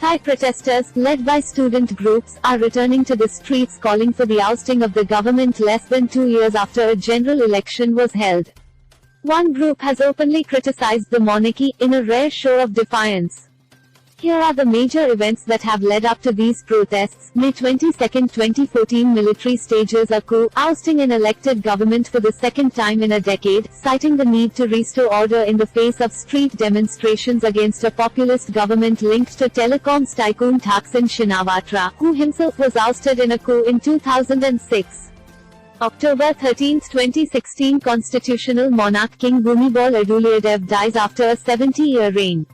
Thai protesters, led by student groups, are returning to the streets calling for the ousting of the government less than 2 years after a general election was held. One group has openly criticized the monarchy, in a rare show of defiance. Here are the major events that have led up to these protests. May 22, 2014, military stages a coup, ousting an elected government for the second time in a decade, citing the need to restore order in the face of street demonstrations against a populist government linked to telecoms tycoon Thaksin Shinawatra, who himself was ousted in a coup in 2006. October 13, 2016, constitutional monarch King Bhumibol Adulyadej dies after a 70-year reign.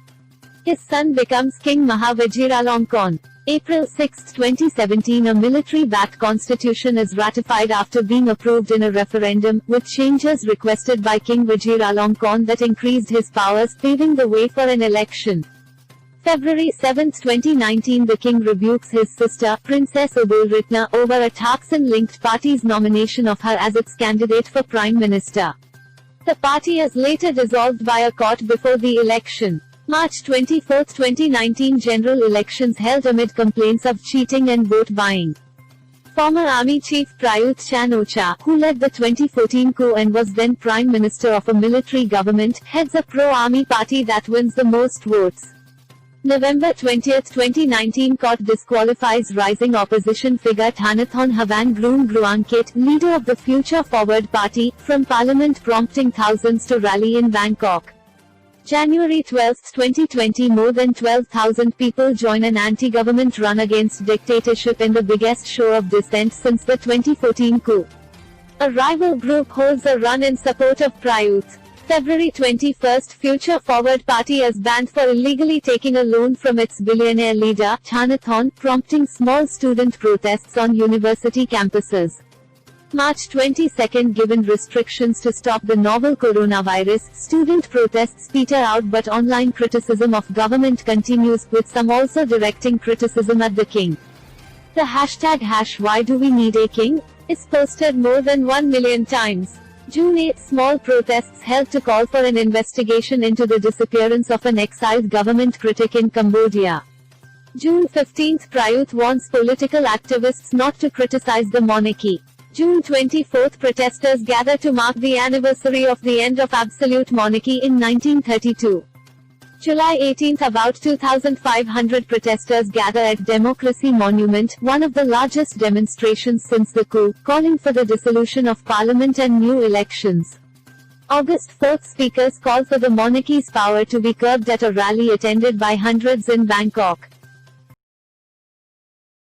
His son becomes King Mahavajiralongkorn. April 6, 2017, a military-backed constitution is ratified after being approved in a referendum, with changes requested by King Vajiralongkorn that increased his powers, paving the way for an election. February 7, 2019, the king rebukes his sister, Princess Ubulratna, over a Thaksin-linked party's nomination of her as its candidate for Prime Minister. The party is later dissolved by a court before the election. March 24, 2019, general elections held amid complaints of cheating and vote buying. Former Army Chief Prayut Chan-o-cha, who led the 2014 coup and was then Prime Minister of a military government, heads a pro-army party that wins the most votes. November 20, 2019, court disqualifies rising opposition figure Thanathon Havan Groon Gruangkit, leader of the Future Forward Party, from parliament, prompting thousands to rally in Bangkok. January 12, 2020, more than 12,000 people join an anti-government run against dictatorship in the biggest show of dissent since the 2014 coup. A rival group holds a run in support of Prayut. February 21, Future Forward Party is banned for illegally taking a loan from its billionaire leader, Thanathon, prompting small student protests on university campuses. March 22, given restrictions to stop the novel coronavirus, student protests peter out, but online criticism of government continues, with some also directing criticism at the king. The hashtag #WhyDoWeNeedAKing is posted more than 1 million times. June 8, small protests held to call for an investigation into the disappearance of an exiled government critic in Cambodia. June 15, Prayut warns political activists not to criticize the monarchy. June 24, protesters gather to mark the anniversary of the end of absolute monarchy in 1932. July 18, about 2,500 protesters gather at Democracy Monument, one of the largest demonstrations since the coup, calling for the dissolution of parliament and new elections. August 4, speakers call for the monarchy's power to be curbed at a rally attended by hundreds in Bangkok.